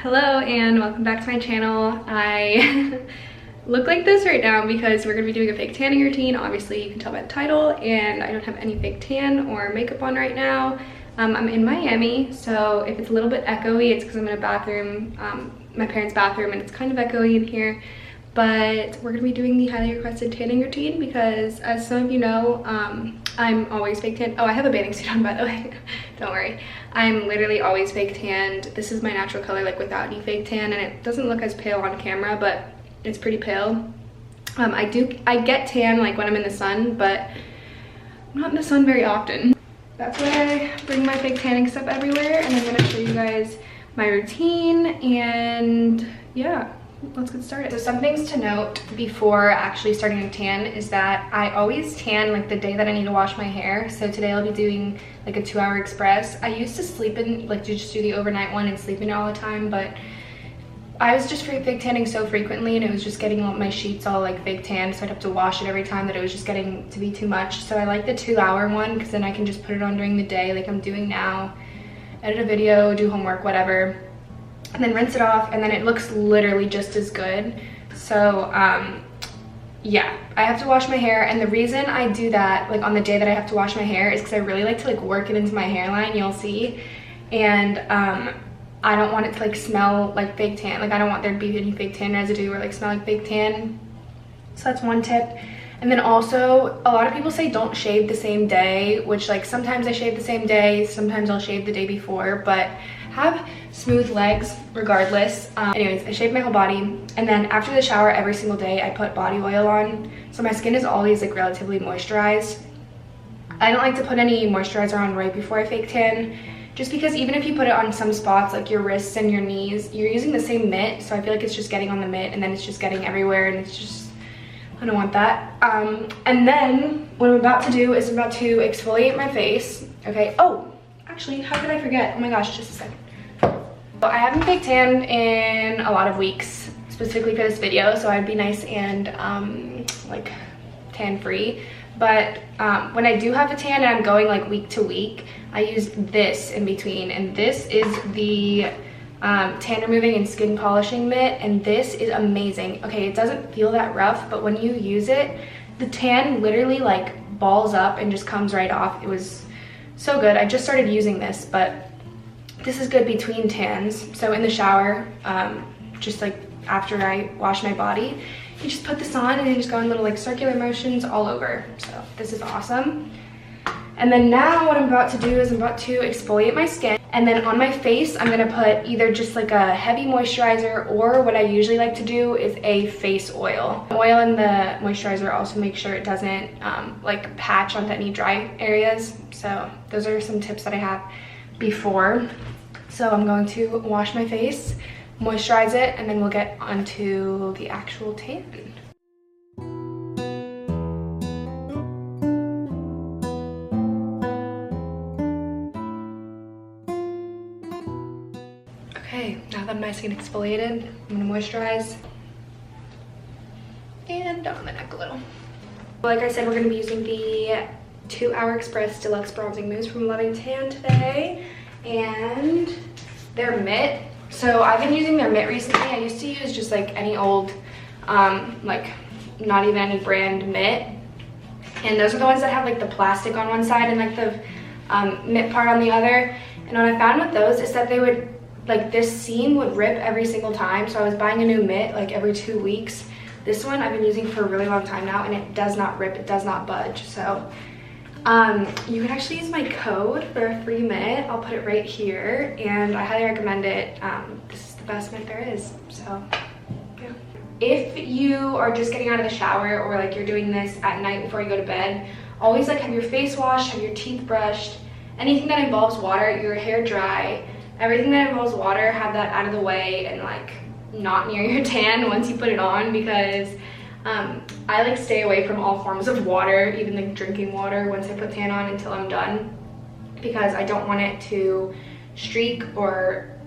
Hello and welcome back to my channel. I look like this right now because we're gonna be doing a fake tanning routine. Obviously you can tell by the title, and I don't have any fake tan or makeup on right now. I'm in Miami, so if it's a little bit echoey, it's because I'm in a bathroom, my parents' bathroom, and it's kind of echoey in here. But we're gonna be doing the highly requested tanning routine because, as some of you know, I'm always fake tan. Oh, I have a bathing suit on, by the way. Don't worry. I'm literally always fake tanned. This is my natural color, like without any fake tan, and it doesn't look as pale on camera, but it's pretty pale. I get tan like when I'm in the sun, but I'm not in the sun very often. That's why I bring my fake tanning stuff everywhere, and I'm gonna show you guys my routine, and yeah. Let's get started. So some things to note before actually starting to tan is that I always tan like the day that I need to wash my hair. So today I'll be doing like a 2-hour express. I used to sleep in, like to just do the overnight one and sleep in all the time, but I was just fake tanning so frequently, and it was just getting all my sheets all like fake tan, so I'd have to wash it every time, that it was just getting to be too much. So I like the 2-hour one because then I can just put it on during the day like I'm doing now, edit a video, do homework, whatever, and then rinse it off, and then it looks literally just as good. So yeah, I have to wash my hair, and the reason I do that like on the day that I have to wash my hair is because I really like to like work it into my hairline, you'll see, and I don't want it to like smell like fake tan. Like I don't want there to be any fake tan residue or like smell like fake tan. So that's one tip. And then also, a lot of people say don't shave the same day, which like sometimes I shave the same day, sometimes I'll shave the day before, but have smooth legs regardless. Anyways, I shave my whole body, and then after the shower every single day I put body oil on, so my skin is always like relatively moisturized. I don't like to put any moisturizer on right before I fake tan, just because even if you put it on some spots like your wrists and your knees, you're using the same mitt, so I feel like it's just getting on the mitt and then it's just getting everywhere, and it's just, I don't want that. And then what I'm about to do is I'm about to exfoliate my face. Okay, oh, actually, how could I forget? Oh my gosh, just a second. I haven't fake tanned in a lot of weeks, specifically for this video, so I'd be nice and like tan free. But when I do have a tan and I'm going like week to week, I use this in between, and this is the tan removing and skin polishing mitt, and this is amazing. Okay, it doesn't feel that rough, but when you use it, the tan literally like balls up and just comes right off. It was so good. I just started using this, but this is good between tans. So in the shower, just like after I wash my body, you just put this on and you just go in little like circular motions all over. So this is awesome. And then now what I'm about to do is I'm about to exfoliate my skin, and then on my face I'm gonna put either just like a heavy moisturizer, or what I usually like to do is a face oil. Oil and the moisturizer also make sure it doesn't like patch onto any dry areas. So those are some tips that I have before. So I'm going to wash my face, moisturize it, and then we'll get onto the actual tan. Okay, now that my skin exfoliated, I'm gonna moisturize and down the neck a little. Like I said, we're gonna be using the 2-hour express deluxe bronzing mousse from Loving Tan today, and their mitt. So I've been using their mitt recently. I used to use just like any old like not even any brand mitt, and those are the ones that have like the plastic on one side and like the mitt part on the other. And what I found with those is that they would, like, this seam would rip every single time, so I was buying a new mitt like every 2 weeks. This one I've been using for a really long time now, and it does not rip, it does not budge. So you can actually use my code for a free mitt. I'll put it right here, and I highly recommend it. This is the best mitt there is. So yeah. If you are just getting out of the shower, or like you're doing this at night before you go to bed, always like have your face washed, have your teeth brushed, anything that involves water, your hair dry, everything that involves water, have that out of the way and like not near your tan once you put it on, because I like stay away from all forms of water, even like drinking water, once I put tan on until I'm done, because I don't want it to streak, or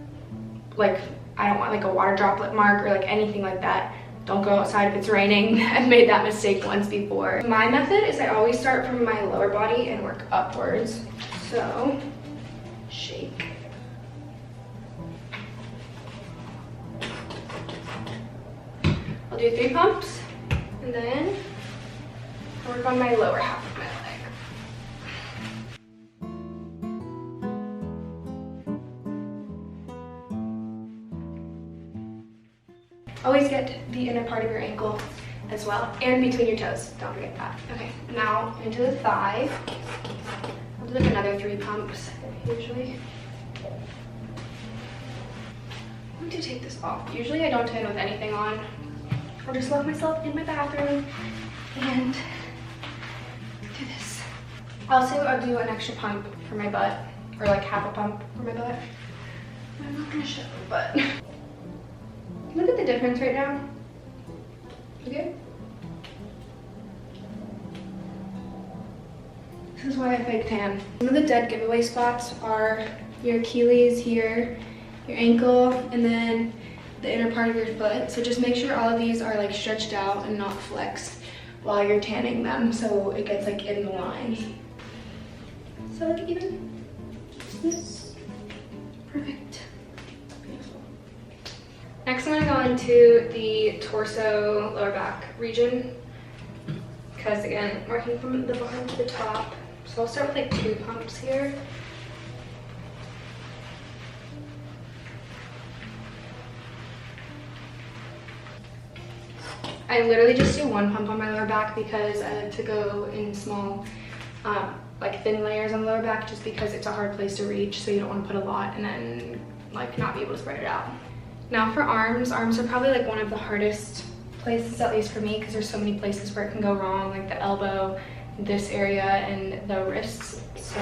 like I don't want like a water droplet mark or like anything like that. Don't go outside if it's raining. I've made that mistake once before. My method is I always start from my lower body and work upwards. So shake, do 3 pumps, and then I'll work on my lower half of my leg. Always get the inner part of your ankle as well, and between your toes. Don't forget that. Okay, now into the thigh. I'll do like another 3 pumps usually. I'm going to take this off. Usually I don't tan with anything on. I'll just lock myself in my bathroom and do this. Also, I'll do an extra pump for my butt, or like half a pump for my butt. I'm not going to show, but look at the difference right now. Okay? This is why I fake tan. Some of the dead giveaway spots are your Achilles here, your ankle, and then the inner part of your foot. So just make sure all of these are like stretched out and not flexed while you're tanning them, so it gets like in the lines. So like even this. Perfect. Beautiful. Next I'm gonna go into the torso, lower back region, because again, working from the bottom to the top. So I'll start with like 2 pumps here. I literally just do 1 pump on my lower back because I like to go in small, like thin layers on the lower back, just because it's a hard place to reach, so you don't want to put a lot and then like not be able to spread it out. Now for arms. Arms are probably like one of the hardest places, at least for me, because there's so many places where it can go wrong, like the elbow, this area, and the wrists. So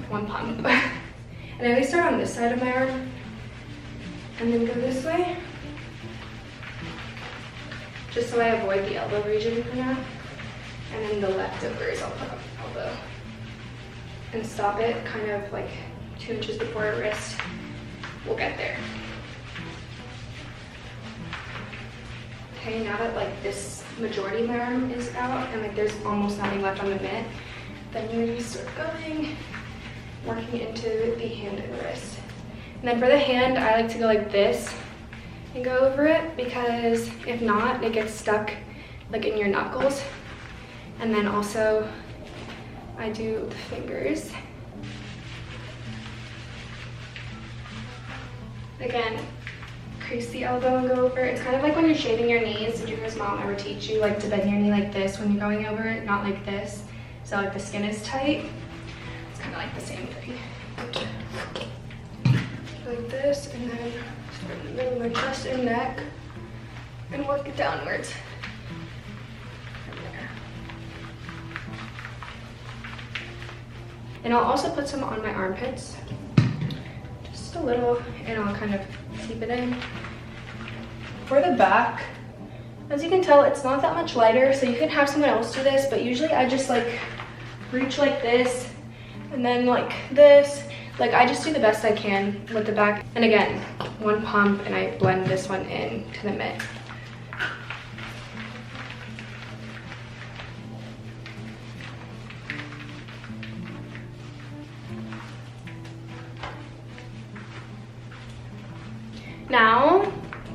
1 pump. And I always start on this side of my arm and then go this way, just so I avoid the elbow region for now. And then the leftovers I'll put on the elbow and stop it kind of like 2 inches before our wrist. We'll get there. Okay, now that like this majority of my arm is out and like there's almost nothing left on the mitt, then you're gonna start going, working into the hand and wrist. And then for the hand, I like to go like this and go over it, because if not, it gets stuck like in your knuckles. And then also I do the fingers. Again, crease the elbow and go over it. It's kind of like when you're shaving your knees. Did your mom ever teach you like to bend your knee like this when you're going over it, not like this? So like the skin is tight. It's kind of like the same thing. Like this, and then start in the middle of my chest and neck and work it downwards from there. And I'll also put some on my armpits, just a little, and I'll kind of keep it in. For the back, as you can tell, it's not that much lighter, so you can have someone else do this, but usually I just like reach like this and then like this. Like I just do the best I can with the back. And again, 1 pump, and I blend this one in to the mitt. Now,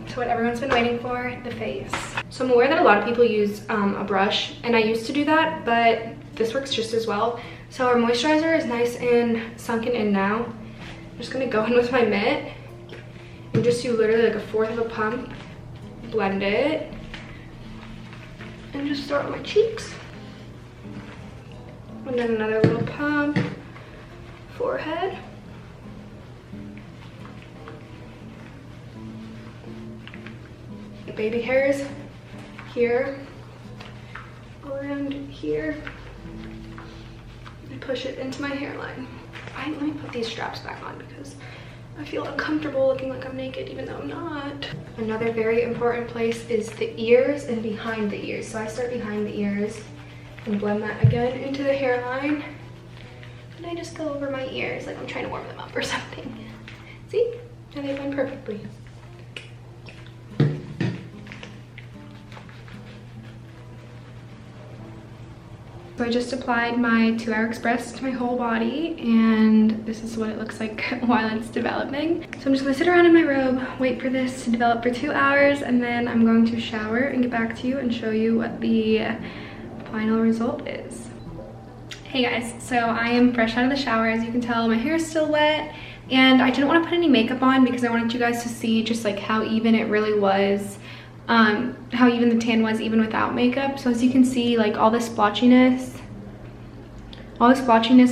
to what everyone's been waiting for, the face. So I'm aware that a lot of people use a brush, and I used to do that, but this works just as well. So our moisturizer is nice and sunken in now. I'm just gonna go in with my mitt and just do literally like a 1/4 of a pump, blend it, and just start on my cheeks. And then another little pump, forehead. The baby hairs here, around here. And push it into my hairline. Let me put these straps back on because I feel uncomfortable looking like I'm naked even though I'm not. Another very important place is the ears and behind the ears. So I start behind the ears and blend that again into the hairline. And I just go over my ears like I'm trying to warm them up or something. See? And they blend perfectly. So I just applied my 2-Hour Express to my whole body, and this is what it looks like while it's developing. So I'm just gonna sit around in my robe, wait for this to develop for 2 hours, and then I'm going to shower and get back to you and show you what the final result is. Hey guys, so I am fresh out of the shower. As you can tell, my hair is still wet, and I didn't want to put any makeup on because I wanted you guys to see just like how even it really was, how even the tan was even without makeup. So as you can see, like all this splotchiness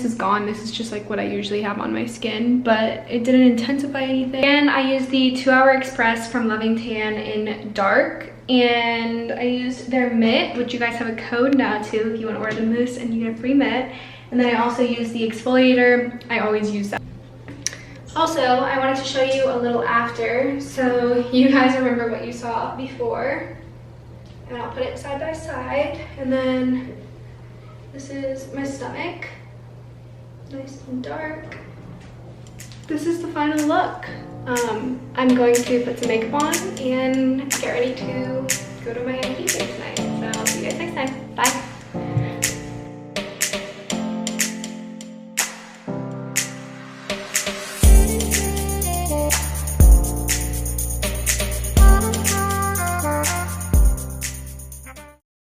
is gone. This is just like what I usually have on my skin, but it didn't intensify anything. And I used the 2-Hour Express from Loving Tan in dark, and I used their mitt, which you guys have a code now too if you want to order the mousse and you get a free mitt. And then I also used the exfoliator. I always use that. Also, I wanted to show you a little after, so you guys remember what you saw before. And I'll put it side by side. And then this is my stomach, nice and dark. This is the final look. I'm going to put some makeup on and get ready to go to my IP day tonight.